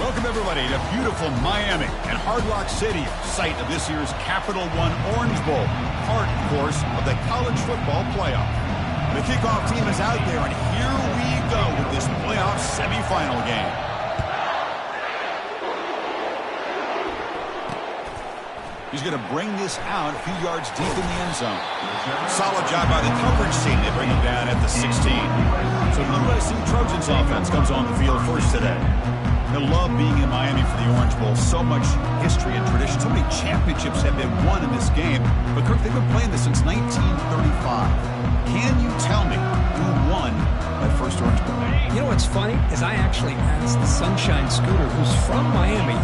Welcome, everybody, to beautiful Miami and Hard Rock Stadium, site of this year's Capital One Orange Bowl, part, of course, of the college football playoff. The kickoff team is out there, and here we go with this playoff semifinal game. He's going to bring this out a few yards deep in the end zone. Solid job by the coverage team. They bring him down at the 16. So the USC Trojans offense comes on the field first today. They love being in Miami for the Orange Bowl. So much history and tradition. So many championships have been won in this game. But, Kirk, they've been playing this since 1935. Can you tell me who won that first Orange Bowl? You know what's funny is I actually asked the Sunshine Scooter, who's from Miami,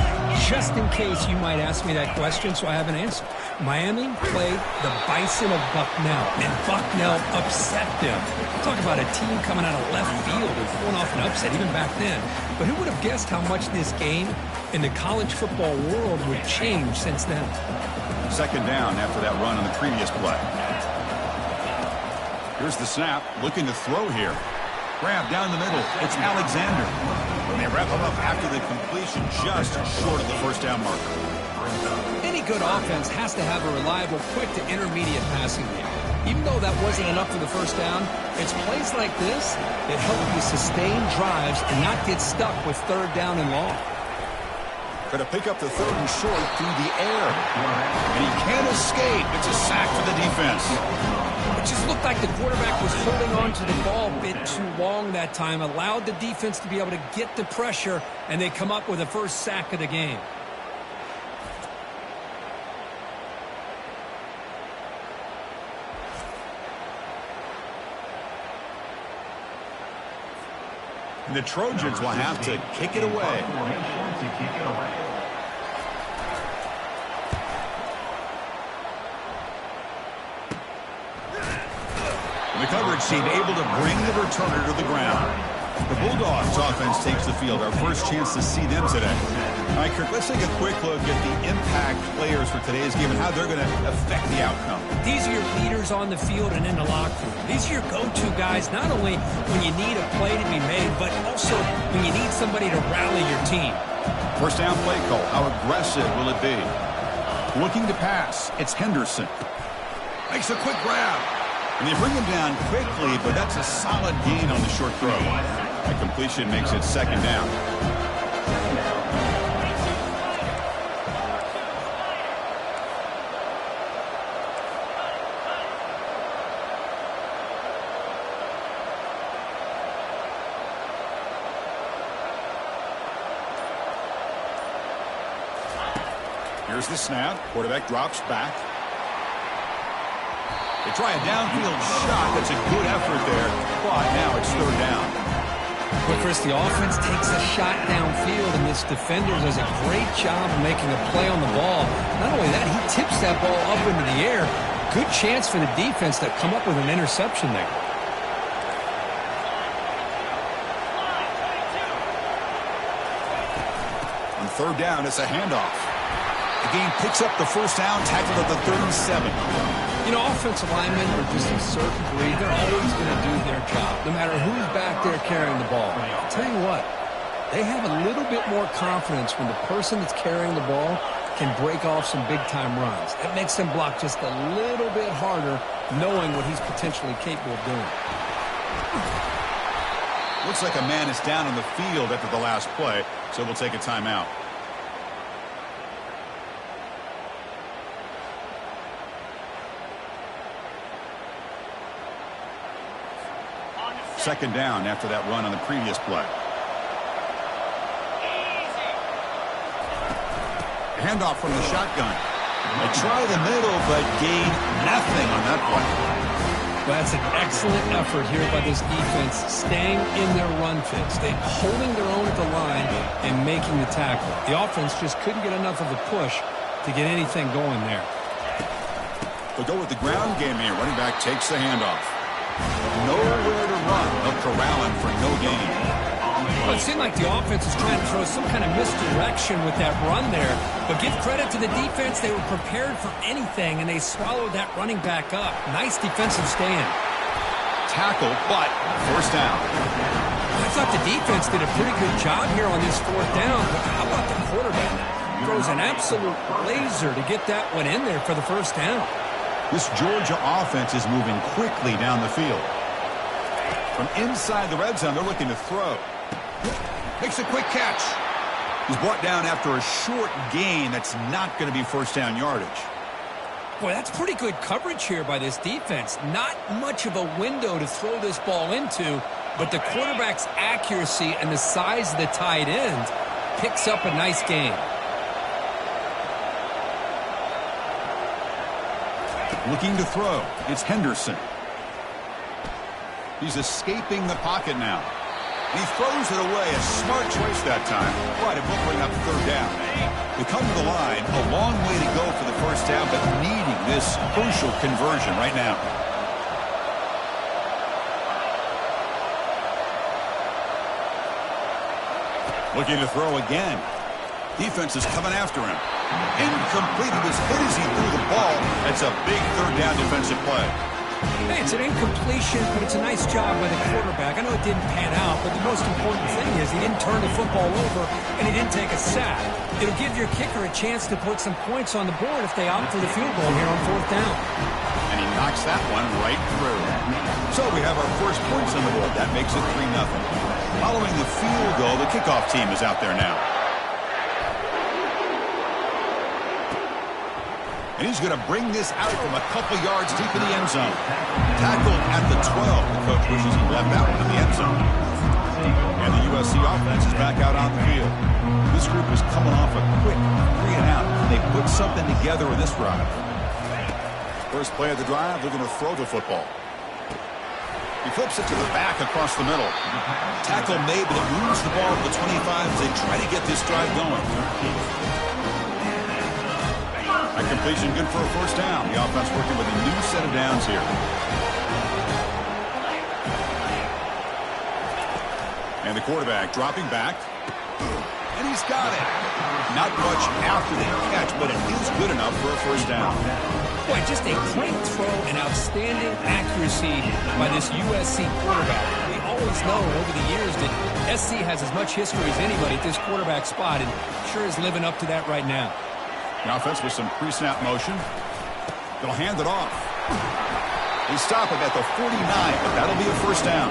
just in case you might ask me that question, so I have an answer. Miami played the Bison of Bucknell, and Bucknell upset them. Talk about a team coming out of left field and pulling off an upset even back then. But who would have guessed how much this game in the college football world would change since then? Second down after that run on the previous play. Here's the snap, looking to throw here. Grab down the middle. It's Alexander. And they wrap him up after the completion, just short of the first down marker. Any good offense has to have a reliable, quick to intermediate passing game. Even though that wasn't enough for the first down, it's plays like this that help you sustain drives and not get stuck with third down and long. Going to pick up the third and short through the air. And he can't escape. It's a sack for the defense. It just looked like the quarterback was holding on to the ball a bit too long that time, allowed the defense to be able to get the pressure, and they come up with the first sack of the game. And the Trojans will have to kick it away. The coverage team able to bring the returner to the ground. The Bulldogs offense takes the field. Our first chance to see them today. All right, Kirk, let's take a quick look at the impact players for today's game and how they're going to affect the outcome. These are your leaders on the field and in the locker room. These are your go-to guys, not only when you need a play to be made, but also when you need somebody to rally your team. First down play call. How aggressive will it be? Looking to pass. It's Henderson. Makes a quick grab. And they bring him down quickly, but that's a solid gain on the short throw. That completion makes it second down. Here's the snap. Quarterback drops back. They try a downfield shot. That's a good effort there. But now it's third down. But Chris, the offense takes a shot downfield, and this defender does a great job of making a play on the ball. Not only that, he tips that ball up into the air. Good chance for the defense to come up with an interception there. On third down, it's a handoff. The game picks up the first down, tackled at the 37. You know, offensive linemen are just a certain breed. They're always going to do their job, no matter who's back there carrying the ball. I'll tell you what, they have a little bit more confidence when the person that's carrying the ball can break off some big-time runs. That makes them block just a little bit harder, knowing what he's potentially capable of doing. Looks like a man is down on the field after the last play, so we'll take a timeout. Second down after that run on the previous play. Handoff from the shotgun. They try the middle, but gain nothing on that play. Well, that's an excellent effort here by this defense, staying in their run fits. They're holding their own at the line and making the tackle. The offense just couldn't get enough of a push to get anything going there. They'll go with the ground game here. Running back takes the handoff. Nowhere to run. They'll corral him for no gain. Well, it seemed like the offense was trying to throw some kind of misdirection with that run there. But give credit to the defense. They were prepared for anything, and they swallowed that running back up. Nice defensive stand. Tackle, but first down. thought the defense did a pretty good job here on this fourth down, but how about the quarterback? Throws an absolute laser to get that one in there for the first down. This Georgia offense is moving quickly down the field. From inside the red zone, they're looking to throw. Makes a quick catch. He's brought down after a short gain that's not going to be first down yardage. Boy, that's pretty good coverage here by this defense. Not much of a window to throw this ball into, but the quarterback's accuracy and the size of the tight end picks up a nice gain. Looking to throw. It's Henderson. He's escaping the pocket now. He throws it away. A smart choice that time. But it will bring up third down. They come to the line. A long way to go for the first down, but needing this crucial conversion right now. Looking to throw again. Defense is coming after him. Incomplete. He was hit as he threw the ball. That's a big third down defensive play. Hey, it's an incompletion, but it's a nice job by the quarterback. I know it didn't pan out, but the most important thing is he didn't turn the football over and he didn't take a sack. It'll give your kicker a chance to put some points on the board if they opt for the field goal here on fourth down. And he knocks that one right through. So we have our first points on the board. That makes it 3-0. Following the field goal, the kickoff team is out there now. And he's going to bring this out from a couple yards deep in the end zone. Tackled at the 12. The coach wishes he left that one in the end zone. And the USC offense is back out on the field. This group is coming off a quick 3-and-out. They put something together in this drive. First play of the drive, they're going to throw the football. He flips it to the back across the middle. Tackle made, but it moves the ball to the 25 as they try to get this drive going. That completion good for a first down. The offense working with a new set of downs here. And the quarterback dropping back. And he's got it. Not much after the catch, but it is good enough for a first down. Boy, just a great throw and outstanding accuracy by this USC quarterback. We always know over the years that SC has as much history as anybody at this quarterback spot, and sure is living up to that right now. The offense with some pre-snap motion. They'll hand it off. They stop it at the 49, but that'll be a first down.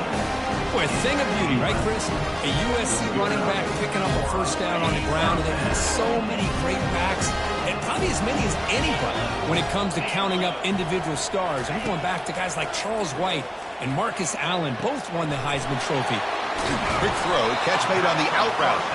Boy, a thing of beauty, right, Chris? A USC running back picking up a first down on the ground, and they've had so many great backs, and probably as many as anybody when it comes to counting up individual stars. I'm going back to guys like Charles White and Marcus Allen, both won the Heisman Trophy. Quick throw, catch made on the out route.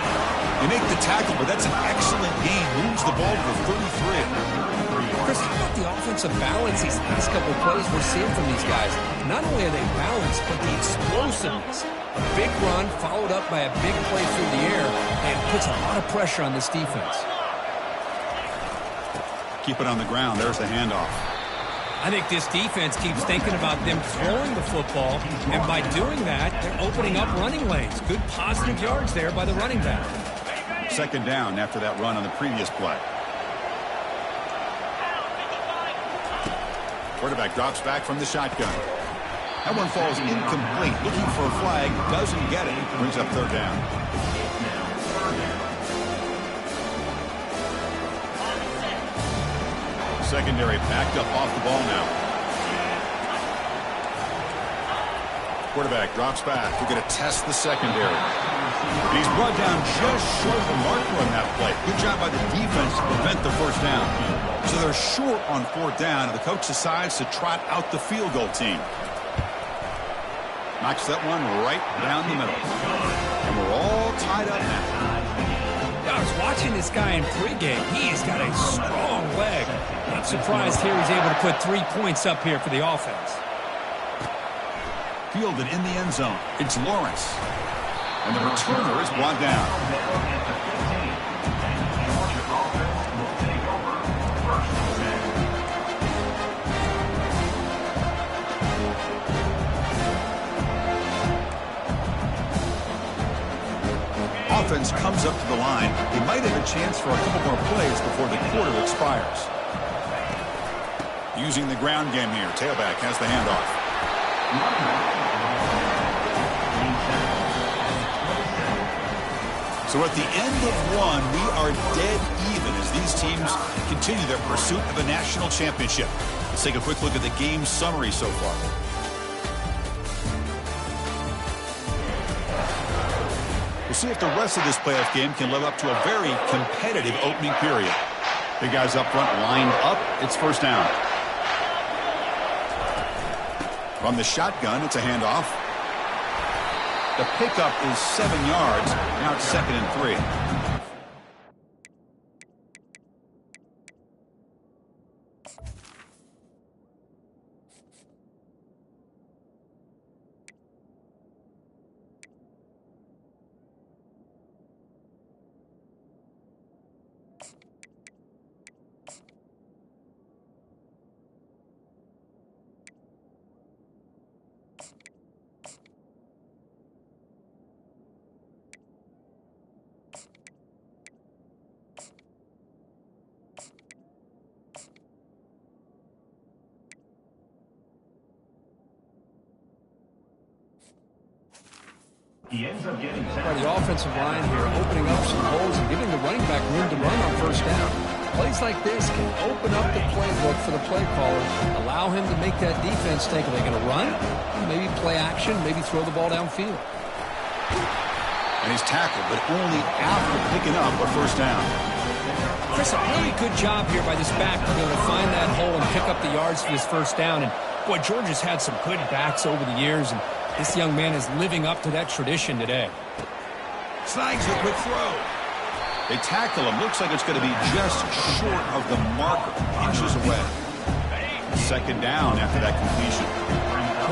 They make the tackle, but that's an excellent gain. Moves the ball to the 33. Chris, how about the offensive balance these last couple of plays we're seeing from these guys? Not only are they balanced, but the explosiveness. A big run followed up by a big play through the air, and it puts a lot of pressure on this defense. Keep it on the ground. There's the handoff. I think this defense keeps thinking about them throwing the football, and by doing that, they're opening up running lanes. Good positive yards there by the running back. Second down after that run on the previous play. Quarterback drops back from the shotgun. That one falls incomplete. Looking for a flag. Doesn't get it. Brings up third down. Secondary backed up off the ball now. Quarterback drops back. We're going to test the secondary. And he's brought down just short of the marker on that play. Good job by the defense to prevent the first down. So they're short on fourth down, and the coach decides to trot out the field goal team. Knocks that one right down the middle. And we're all tied up now. I was watching this guy in pregame. He's got a strong leg. Not surprised here he's able to put 3 points up here for the offense. Fielded in the end zone. It's Lawrence. And the returner is brought down. Offense comes up to the line. They might have a chance for a couple more plays before the quarter expires. Using the ground game here. Tailback has the handoff. So at the end of one, we are dead even as these teams continue their pursuit of a national championship. Let's take a quick look at the game summary so far. We'll see if the rest of this playoff game can live up to a very competitive opening period. The guys up front lined up. It's first down. From the shotgun, it's a handoff. The pickup is 7 yards. Now it's 2nd and 3. He ends up getting The offensive line here opening up some holes and giving the running back room to run on first down. Plays like this can open up the playbook for the play caller, allow him to make that defense think, are they going to run? Maybe play action, maybe throw the ball downfield. And he's tackled, but only after picking up a first down. Chris, a really good job here by this back to be able to find that hole and pick up the yards for his first down. And, boy, Georgia's had some good backs over the years, and this young man is living up to that tradition today. Snags a quick throw. They tackle him. Looks like it's going to be just short of the marker, inches away. 2nd down after that completion.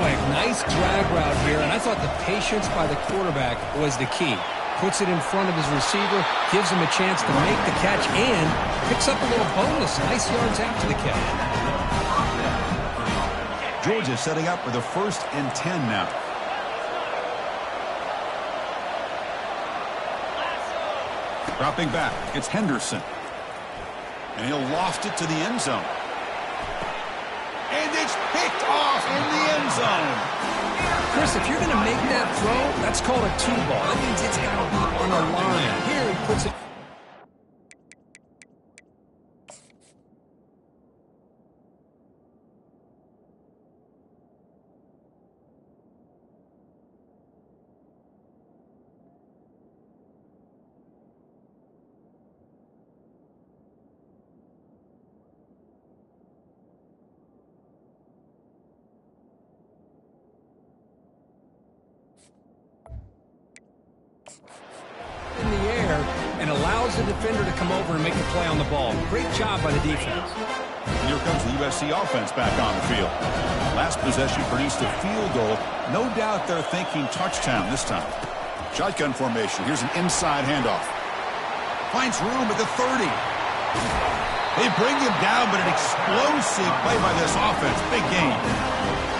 Boy, nice drag route here, and I thought the patience by the quarterback was the key. Puts it in front of his receiver, gives him a chance to make the catch, and picks up a little bonus. Nice yards after the catch. Georgia setting up with a 1st and 10 now. Dropping back, it's Henderson. And he'll loft it to the end zone. And it's picked off in the end zone. Chris, if you're going to make that throw, that's called a 2-ball. That means it's got to be on the line. Here he puts it. In the air and allows the defender to come over and make a play on the ball. Great job by the defense. And here comes the USC offense back on the field. Last possession produced a field goal. No doubt they're thinking touchdown this time. Shotgun formation. Here's an inside handoff. Finds room at the 30. They bring him down, but an explosive play by this offense. Big game.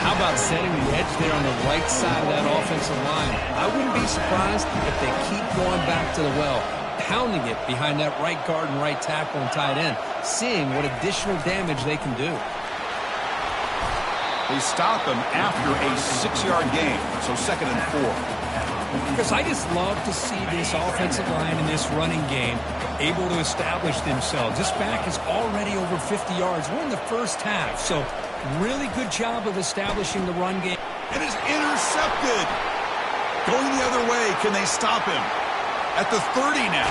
How about setting the edge there on the right side of that offensive line? I wouldn't be surprised if they keep going back to the well, pounding it behind that right guard and right tackle and tight end, seeing what additional damage they can do. They stop him after a 6-yard gain, so 2nd and 4. Because I just love to see this offensive line in this running game able to establish themselves. This back is already over 50 yards. We're in the first half, so really good job of establishing the run game. And is intercepted. Going the other way. Can they stop him? At the 30 now.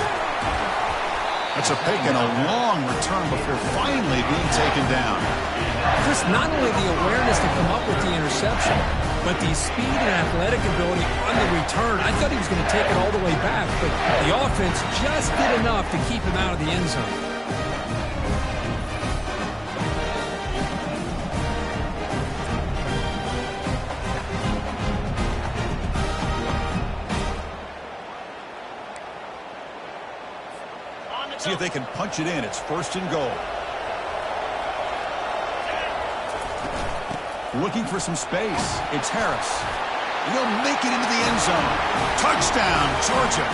That's a pick and a long return before finally being taken down. Chris, not only the awareness to come up with the interception, but the speed and athletic ability on the return. I thought he was going to take it all the way back, but the offense just did enough to keep him out of the end zone. See if they can punch it in. It's 1st and goal. Looking for some space. It's Harris. And he'll make it into the end zone. Touchdown, Georgia.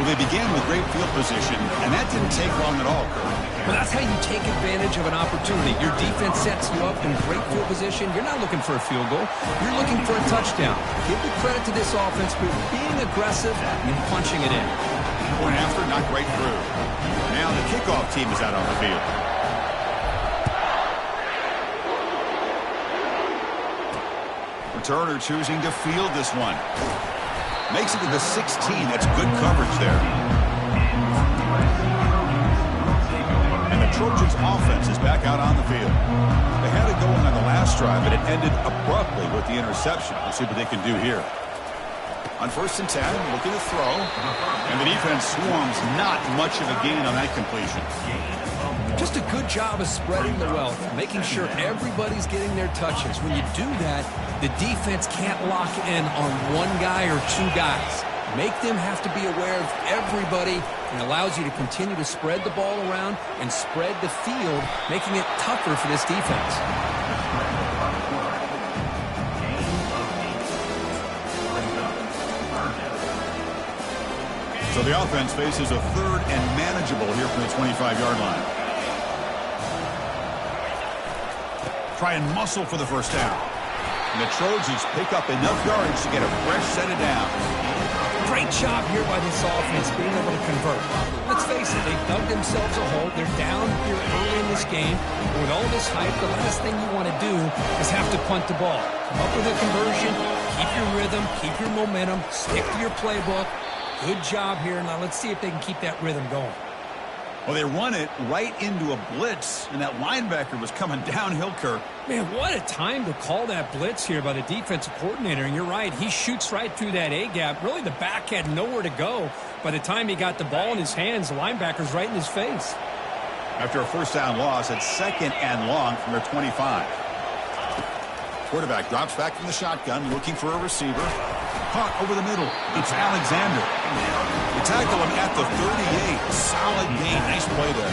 Well, they began with great field position, and that didn't take long at all, Kirk. Well, that's how you take advantage of an opportunity. Your defense sets you up in great field position. You're not looking for a field goal. You're looking for a touchdown. Give the credit to this offense for being aggressive and punching it in. Point after, not great through. Now the kickoff team is out on the field. Returner choosing to field this one. Makes it to the 16. That's good coverage there. And the Trojans offense is back out on the field. They had it going on the last drive, but it ended abruptly with the interception. Let's see what they can do here. On 1st and 10, looking to throw. And the defense swarms, not much of a gain on that completion. Just a good job of spreading the wealth, making sure everybody's getting their touches. When you do that, the defense can't lock in on one guy or two guys. Make them have to be aware of everybody, and allows you to continue to spread the ball around and spread the field, making it tougher for this defense. So the offense faces a 3rd and manageable here from the 25-yard line. Try and muscle for the 1st down. And the Trojans pick up enough yards to get a fresh set of downs. Great job here by this offense being able to convert. Let's face it, they've dug themselves a hole. They're down here early in this game. And with all this hype, the last thing you want to do is have to punt the ball. Come up with a conversion, keep your rhythm, keep your momentum, stick to your playbook. Good job here. Now let's see if they can keep that rhythm going. Well, they run it right into a blitz, and that linebacker was coming downhill, Kirk. Man, what a time to call that blitz here by the defensive coordinator. And you're right, he shoots right through that A-gap. Really, the back had nowhere to go. By the time he got the ball in his hands, the linebacker's right in his face. After a 1st down loss, it's 2nd and long from their 25. Quarterback drops back from the shotgun, looking for a receiver. Caught over the middle. It's Alexander. They tackle him at the 38. Solid gain. Nice play there.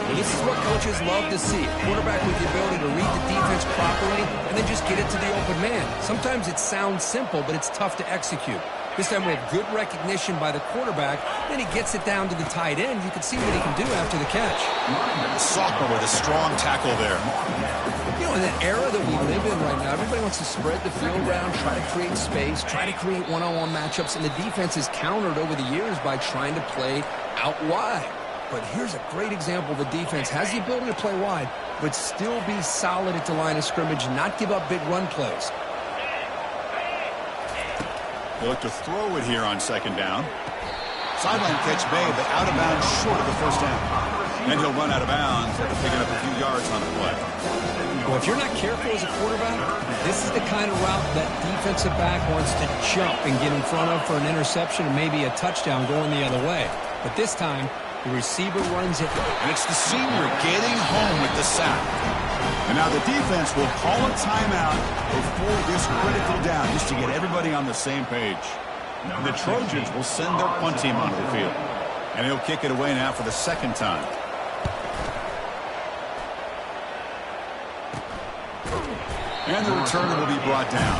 Well, this is what coaches love to see. A quarterback with the ability to read the defense properly and then just get it to the open man. Sometimes it sounds simple, but it's tough to execute. This time we have good recognition by the quarterback. Then he gets it down to the tight end. You can see what he can do after the catch. Sophomore with a strong tackle there. You know, in that era that we live in right now, everybody wants to spread the field around, try to create space, try to create one-on-one matchups, and the defense is countered over the years by trying to play out wide. But here's a great example. The defense has the ability to play wide, but still be solid at the line of scrimmage and not give up big run plays. They look to throw it here on 2nd down. Sideline catch made, but out of bounds short of the 1st down. And he'll run out of bounds after picking up a few yards on the play. Well, if you're not careful as a quarterback, this is the kind of route that defensive back wants to jump and get in front of for an interception and maybe a touchdown going the other way. But this time, the receiver runs it. And it's the senior getting home with the sack. And now the defense will call a timeout before this critical down just to get everybody on the same page. And the Trojans will send their punt team onto the field. And he'll kick it away now for the 2nd time. And the returner will be brought down.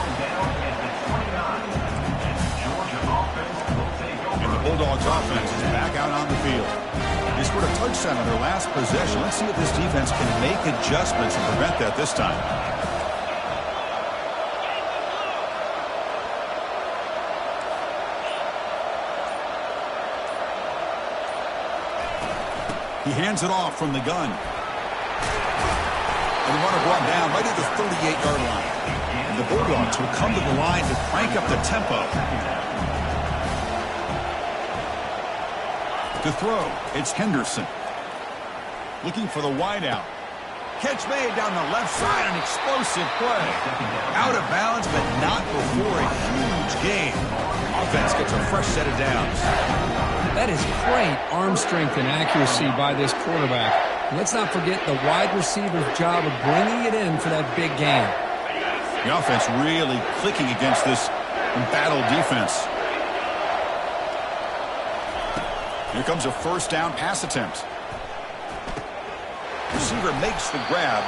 And the Bulldogs offense is back out on the field. They scored a touchdown on their last possession. Let's see if this defense can make adjustments and prevent that this time. He hands it off from the gun. And the runner brought down right at the 38-yard line. And the Bulldogs will come to the line to crank up the tempo. To throw, it's Henderson. Looking for the wideout. Catch made down the left side, an explosive play. Out of bounds, but not before a huge gain. Offense gets a fresh set of downs. That is great arm strength and accuracy by this quarterback. And let's not forget the wide receiver's job of bringing it in for that big gain. The offense really clicking against this embattled defense. Here comes a 1st down pass attempt. Receiver makes the grab.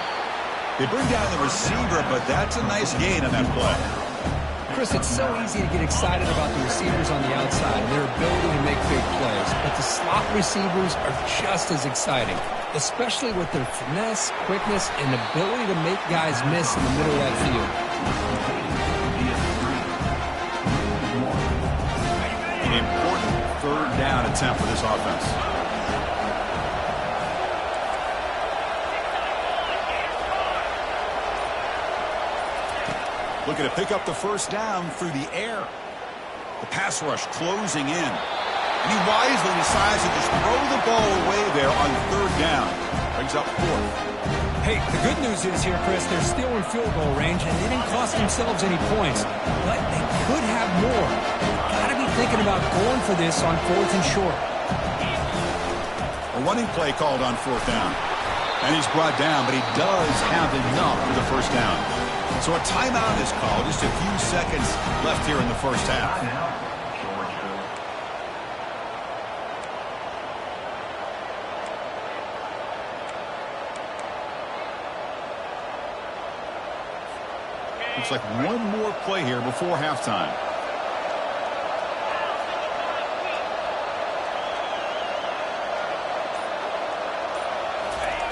They bring down the receiver, but that's a nice gain on that play. Chris, it's so easy to get excited about the receivers on the outside and their ability to make big plays, but the slot receivers are just as exciting, especially with their finesse, quickness, and ability to make guys miss in the middle of that field. An important third down attempt for this offense. Looking to pick up the first down through the air. The pass rush closing in. And he wisely decides to just throw the ball away there on third down. Brings up fourth. Hey, the good news is here, Chris, they're still in field goal range, and they didn't cost themselves any points. But they could have more. Got to be thinking about going for this on fourth and short. A running play called on fourth down. And he's brought down, but he does have enough for the first down. So a timeout is called. Just a few seconds left here in the first half. Looks like one more play here before halftime.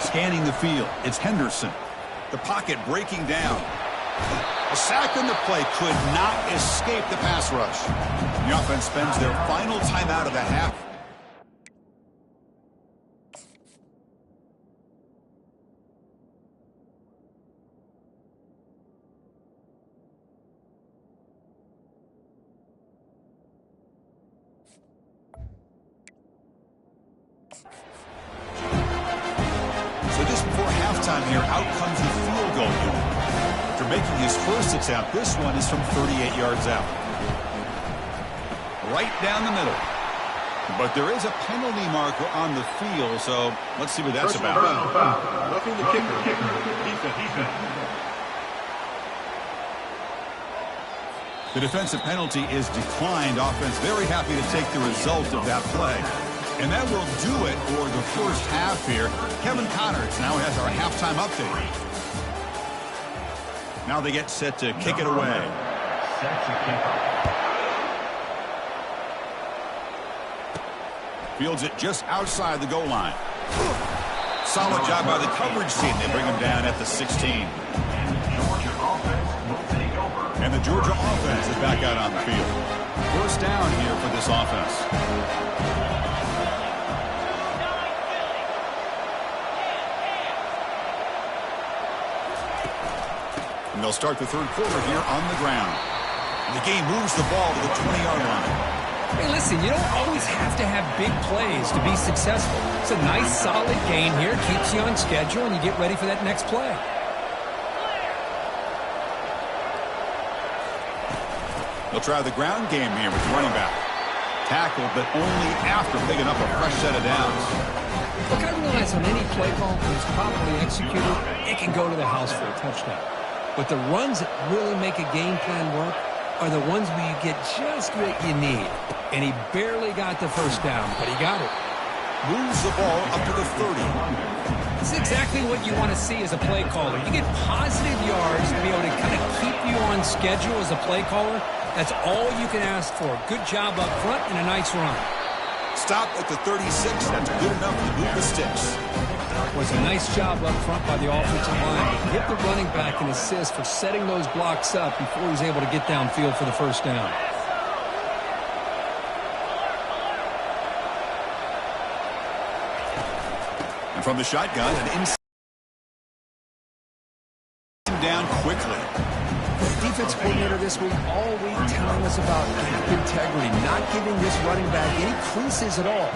Scanning the field, it's Henderson. The pocket breaking down. A sack on the play could not escape the pass rush. The offense spends their final timeout of the half. So just before halftime here, out comes the field goal unit. After making his first attempt, this one is from 38 yards out. Right down the middle. But there is a penalty marker on the field, so let's see what that's about. Roughing the kicker. Defense. The defensive penalty is declined. Offense very happy to take the result of that play. And that will do it for the first half here. Kevin Connors now has our halftime update. Now they get set to kick it away. Fields it just outside the goal line. Solid job by the coverage team. They bring him down at the 16. And the Georgia offense is back out on the field. First down here for this offense. And they'll start the third quarter here on the ground. The game moves the ball to the 20-yard line. Hey, listen, you don't always have to have big plays to be successful. It's a nice, solid gain here. Keeps you on schedule, and you get ready for that next play. They'll try the ground game here with the running back. Tackled, but only after picking up a fresh set of downs. Look, I realize on any play call, when it's properly executed, it can go to the house for a touchdown. But the runs that really make a game plan work are the ones where you get just what you need. And he barely got the first down, but he got it. Moves the ball up to the 30. This is exactly what you want to see as a play caller. You get positive yards to be able to kind of keep you on schedule as a play caller. That's all you can ask for. Good job up front and a nice run. Stop at the 36. That's good enough to move the sticks. Was a nice job up front by the offensive line to give the running back an assist for setting those blocks up before he's able to get downfield for the first down. And from the shotgun, an inside down quickly. The defense coordinator this week all week telling us about gap integrity, not giving this running back any creases at all.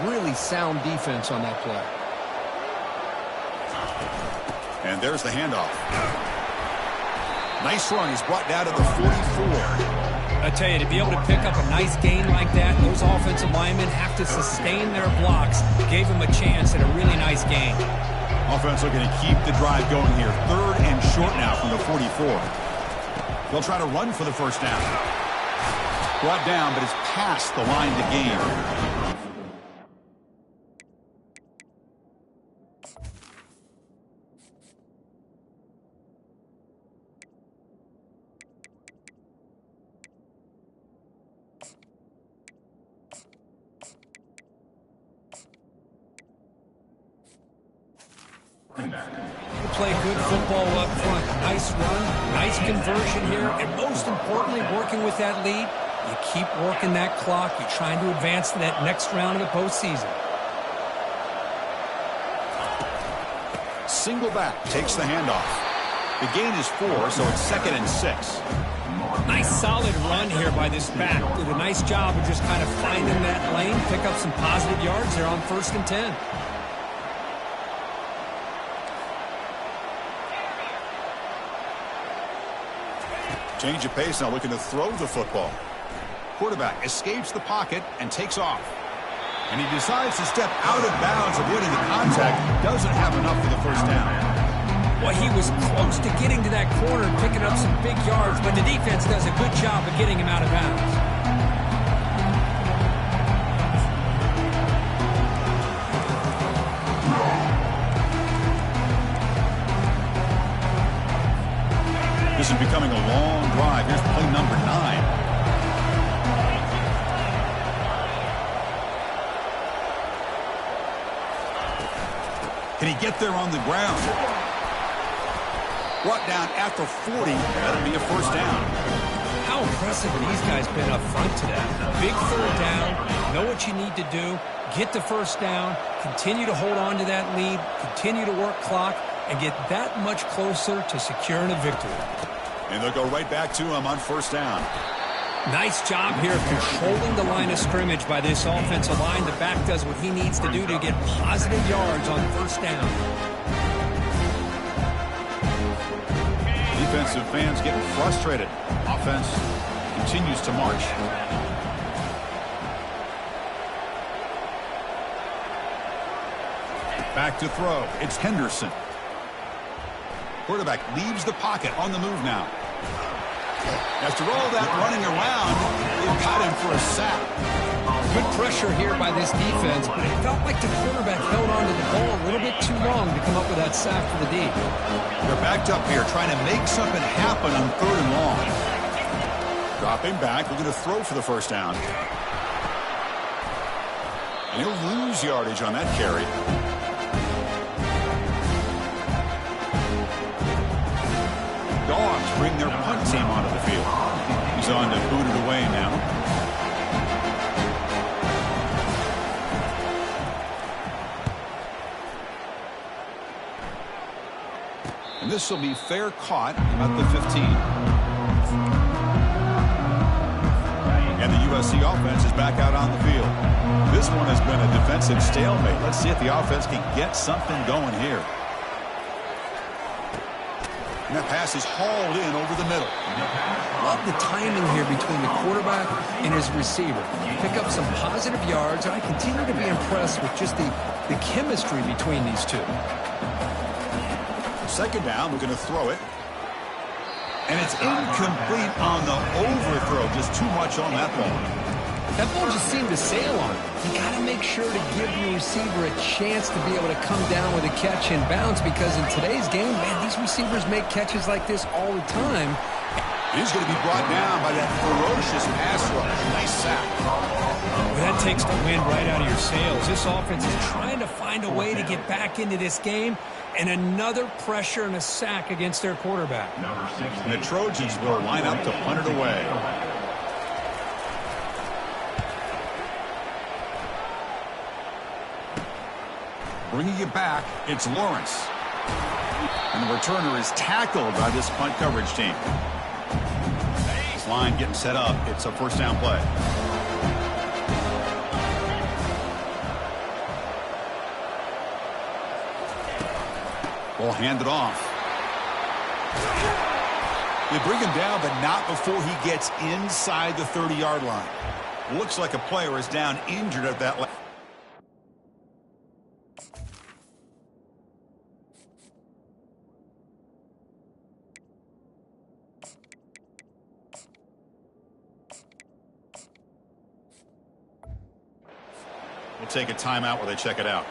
Really sound defense on that play. And there's the handoff. Nice run. He's brought down to the 44. I tell you, to be able to pick up a nice gain like that, those offensive linemen have to sustain their blocks. Gave him a chance at a really nice gain. Offense looking to keep the drive going here. Third and short now from the 44. They'll try to run for the first down. Brought down, but it's past the line to gain. You play good football up front. Nice run, nice conversion here, and most importantly, working with that lead, you keep working that clock. You're trying to advance to that next round of the postseason. Single back takes the handoff. The gain is 4, so it's 2nd and 6. Nice solid run here by this back. Did a nice job of just kind of finding that lane, pick up some positive yards there on 1st and 10. Change of pace now, looking to throw the football. Quarterback escapes the pocket and takes off. And he decides to step out of bounds, avoiding the contact. Doesn't have enough for the first down. Well, he was close to getting to that corner and picking up some big yards, but the defense does a good job of getting him out of bounds. This is becoming a long drive. Here's play number 9. Can he get there on the ground? Brought down at the 40. That'll be a first down. How impressive have these guys been up front today? Big 3rd down. Know what you need to do. Get the first down. Continue to hold on to that lead. Continue to work clock. And get that much closer to securing a victory. And they'll go right back to him on 1st down. Nice job here controlling the line of scrimmage by this offensive line. The back does what he needs to do to get positive yards on 1st down. Defensive fans getting frustrated. Offense continues to march. Back to throw. It's Henderson. Quarterback leaves the pocket on the move now. After all that running around, they've got him for a sack. Good pressure here by this defense, but it felt like the quarterback held on to the ball a little bit too long to come up with that sack for the D. They're backed up here trying to make something happen on 3rd and long. Dropping back, we're going to throw for the first down. And he'll lose yardage on that carry. Dawgs bring their punt team onto the field. He's on to boot it away now. And this will be fair caught about the 15. And the USC offense is back out on the field. This one has been a defensive stalemate. Let's see if the offense can get something going here. And that pass is hauled in over the middle. Love the timing here between the quarterback and his receiver. Pick up some positive yards, and I continue to be impressed with just the chemistry between these two. 2nd down, we're going to throw it. And it's incomplete on the overthrow. Just too much on that ball. That ball just seemed to sail on it. You got to make sure to give your receiver a chance to be able to come down with a catch and bounce, because in today's game, man, these receivers make catches like this all the time. He's going to be brought down by that ferocious pass rush. Nice sack. Well, that takes the wind right out of your sails. This offense is trying to find a way to get back into this game, and another pressure and a sack against their quarterback. And the Trojans will line up to punt it away. Bringing it back, it's Lawrence. And the returner is tackled by this punt coverage team. This line getting set up. It's a 1st down play. Ball handed off. They bring him down, but not before he gets inside the 30-yard line. Looks like a player is down injured at that line. We'll take a timeout while they check it out.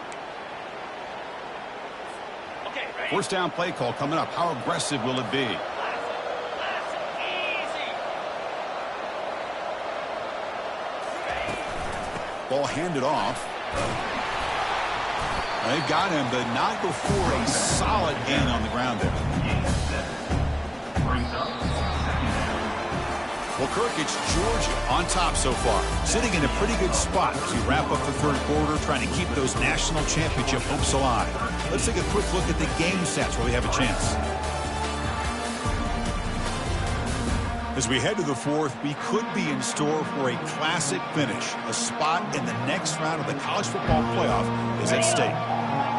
Okay, ready? 1st down play call coming up. How aggressive will it be? Ball handed off. They've got him, but not before a solid gain on the ground there. Well, Kirk, it's Georgia on top so far, sitting in a pretty good spot as we wrap up the third quarter, trying to keep those national championship hopes alive. Let's take a quick look at the game stats where we have a chance. As we head to the fourth, we could be in store for a classic finish. A spot in the next round of the college football playoff is at stake.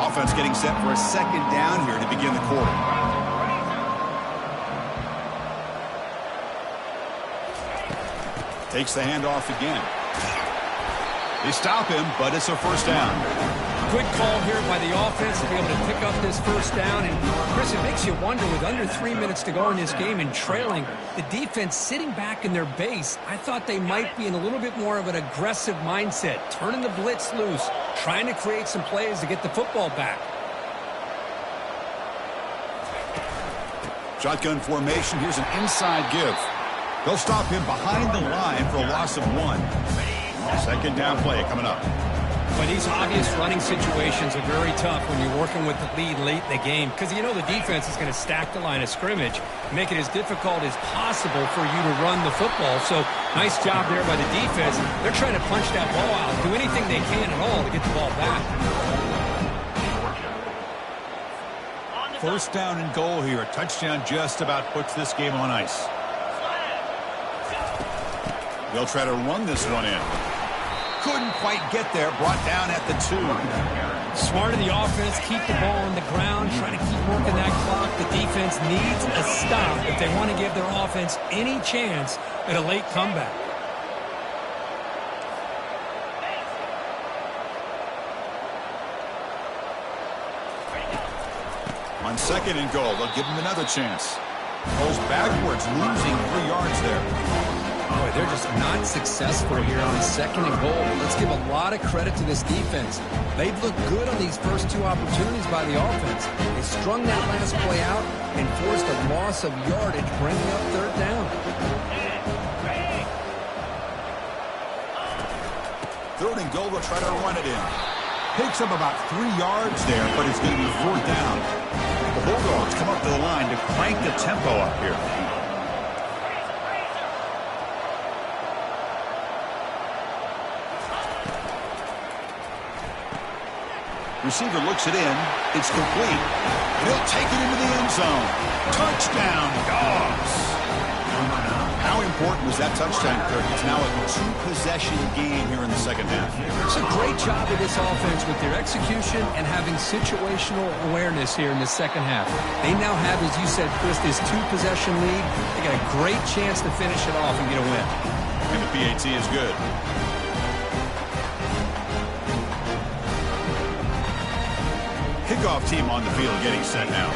Offense getting set for a second down here to begin the quarter. Takes the handoff again. They stop him, but it's a first down. Good call here by the offense to be able to pick up this first down. And, Chris, it makes you wonder, with under 3 minutes to go in this game and trailing, the defense sitting back in their base, I thought they might be in a little bit more of an aggressive mindset, turning the blitz loose, trying to create some plays to get the football back. Shotgun formation. Here's an inside give. They'll stop him behind the line for a loss of 1. Second down play coming up. But these obvious running situations are very tough when you're working with the lead late in the game, because you know the defense is going to stack the line of scrimmage, make it as difficult as possible for you to run the football. So nice job there by the defense. They're trying to punch that ball out, do anything they can at all to get the ball back. First down and goal here. A touchdown just about puts this game on ice. They'll try to run this one in. Couldn't quite get there. Brought down at the 2. Smart of the offense. Keep the ball on the ground. Try to keep working that clock. The defense needs a stop if they want to give their offense any chance at a late comeback. On second and goal, they'll give him another chance. Goes backwards, losing 3 yards there. Boy, they're just not successful here on second and goal. Let's give a lot of credit to this defense. They've looked good on these first 2 opportunities by the offense. They strung that last play out and forced a loss of yardage, bringing up third down. Third and goal, they'll try to run it in. Picks up about 3 yards there, but it's going to be fourth down. The Bulldogs come up to the line to crank the tempo up here. Receiver looks it in. It's complete. And he'll take it into the end zone. Touchdown, Dawgs. How important was that touchdown, Kirk? It's now a 2-possession game here in the second half. It's a great job of this offense with their execution and having situational awareness here in the second half. They now have, as you said, Chris, this 2-possession lead. They got a great chance to finish it off and get a win. And the PAT is good. Kickoff team on the field getting set now.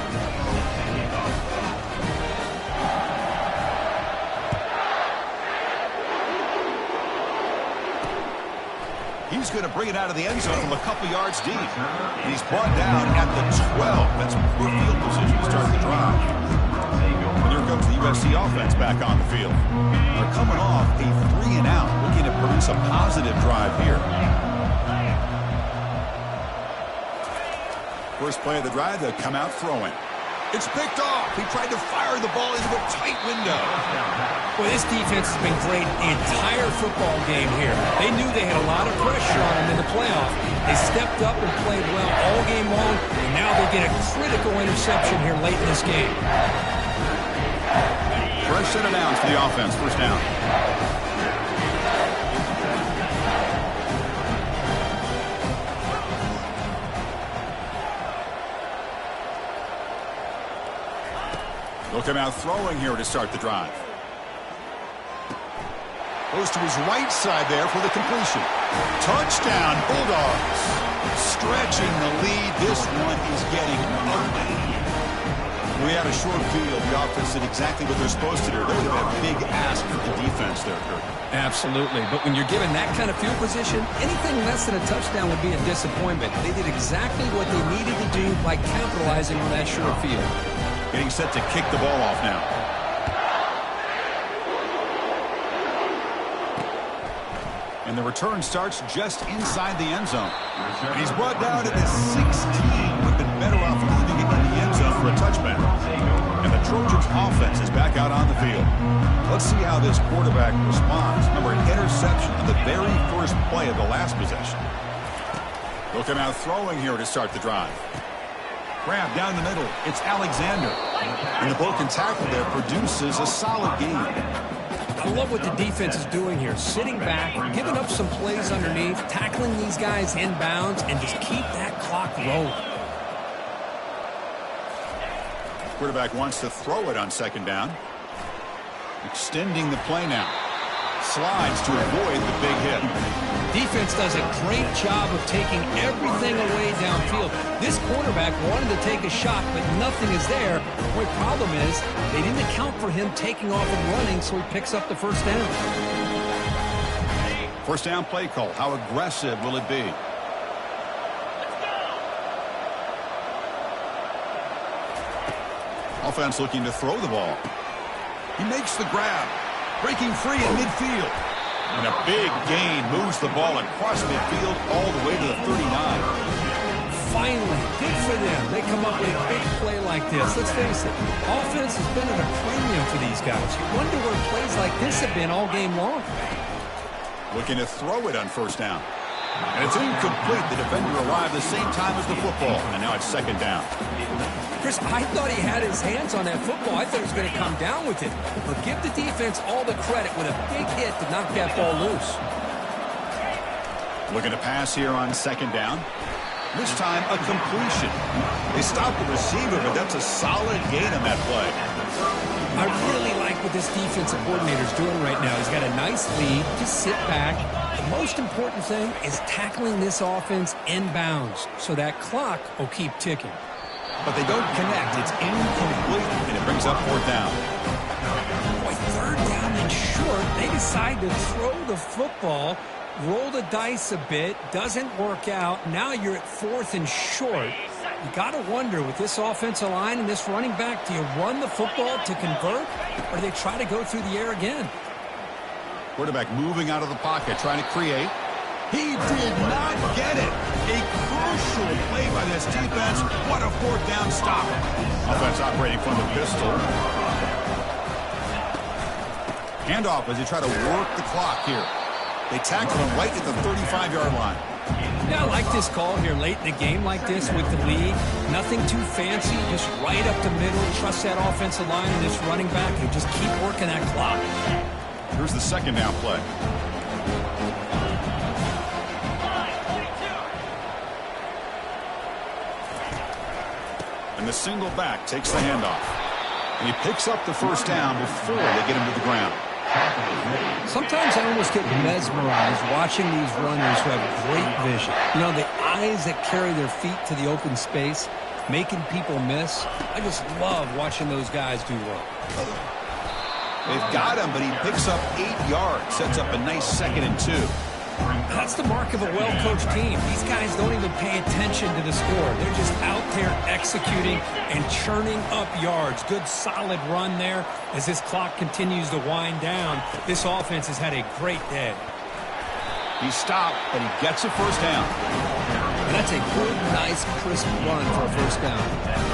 He's going to bring it out of the end zone from a couple yards deep. And he's brought down at the 12. That's poor field position to start the drive. And here comes the USC offense back on the field. They're coming off a 3-and-out, looking to produce a positive drive here. First play of the drive, they'll come out throwing. It's picked off. He tried to fire the ball into a tight window. Well, this defense has been great the entire football game here. They knew they had a lot of pressure on them in the playoff. They stepped up and played well all game long, and now they get a critical interception here late in this game. Fresh set of downs for the offense. First down. They'll come out throwing here to start the drive. Goes to his right side there for the completion. Touchdown, Bulldogs. Stretching the lead. This one is getting ugly. We had a short field. The offense did exactly what they're supposed to do. They would have been a big ask for the defense there, Kirk. Absolutely. But when you're given that kind of field position, anything less than a touchdown would be a disappointment. They did exactly what they needed to do by capitalizing on that short field. Getting set to kick the ball off now. And the return starts just inside the end zone. And he's brought down at the 16. Would have been better off leaving it in the end zone for a touchback. And the Trojans offense is back out on the field. Let's see how this quarterback responds. Remember, an interception on the very first play of the last possession. Looking out throwing here to start the drive. Grab down the middle. It's Alexander. And the broken tackle there produces a solid gain. I love what the defense is doing here. Sitting back, giving up some plays underneath, tackling these guys inbounds, and just keep that clock rolling. Quarterback wants to throw it on second down. Extending the play now. Slides to avoid the big hit. Defense does a great job of taking everything away downfield. This quarterback wanted to take a shot, but nothing is there. The only problem is they didn't account for him taking off and running, so he picks up the first down. First down play call. How aggressive will it be? Offense looking to throw the ball. He makes the grab. Breaking free in midfield. And a big gain moves the ball across midfield all the way to the 39. Finally, good for them. They come up with a big play like this. Let's face it, offense has been at a premium for these guys. You wonder where plays like this have been all game long. Looking to throw it on first down. And it's incomplete. The defender arrived the same time as the football. And now it's second down. Chris, I thought he had his hands on that football. I thought he was going to come down with it. But give the defense all the credit with a big hit to knock that ball loose. Looking to pass here on second down. This time, a completion. They stopped the receiver, but that's a solid gain on that play. I really like what this defensive coordinator is doing right now. He's got a nice lead. Just sit back. The most important thing is tackling this offense inbounds so that clock will keep ticking. But they don't connect. It's incomplete, and it brings up fourth down. Boy, third down and short. They decide to throw the football, roll the dice a bit, doesn't work out. Now you're at fourth and short. You got to wonder, with this offensive line and this running back, do you run the football to convert, or do they try to go through the air again? Quarterback moving out of the pocket, trying to create. He did not get it. A crucial play by this defense. What a fourth down stop. Offense operating from the pistol. Handoff as they try to work the clock here. They tackle him right at the 35-yard line. Yeah, I like this call here late in the game like this with the lead. Nothing too fancy, just right up the middle. Trust that offensive line and this running back and just keep working that clock. Here's the second down play. And the single back takes the handoff. And he picks up the first down before they get him to the ground. Sometimes I almost get mesmerized watching these runners who have great vision. You know, the eyes that carry their feet to the open space, making people miss. I just love watching those guys do work. They've got him, but he picks up 8 yards. Sets up a nice 2nd and 2. That's the mark of a well-coached team. These guys don't even pay attention to the score. They're just out there executing and churning up yards. Good, solid run there. As this clock continues to wind down, this offense has had a great day. He stopped, but he gets a first down. And that's a good, nice, crisp run for a first down.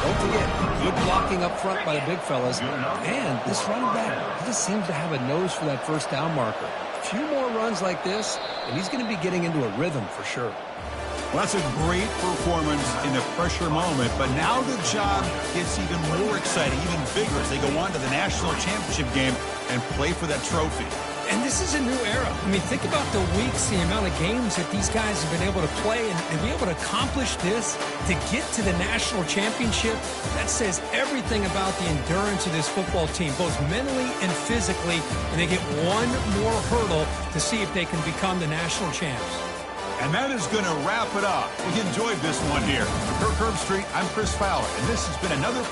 Don't forget, good blocking up front by the big fellas. And this running back, he just seems to have a nose for that first down marker. A few more runs like this, and he's going to be getting into a rhythm for sure. Well, that's a great performance in a pressure moment, but now the job gets even more exciting, even bigger as they go on to the national championship game and play for that trophy. And this is a new era. I mean, think about the weeks, the amount of games that these guys have been able to play and be able to accomplish this, to get to the national championship. That says everything about the endurance of this football team, both mentally and physically, and they get one more hurdle to see if they can become the national champs. And that is going to wrap it up. We enjoyed this one here. For Kirk Herbstreit, I'm Chris Fowler, and this has been another...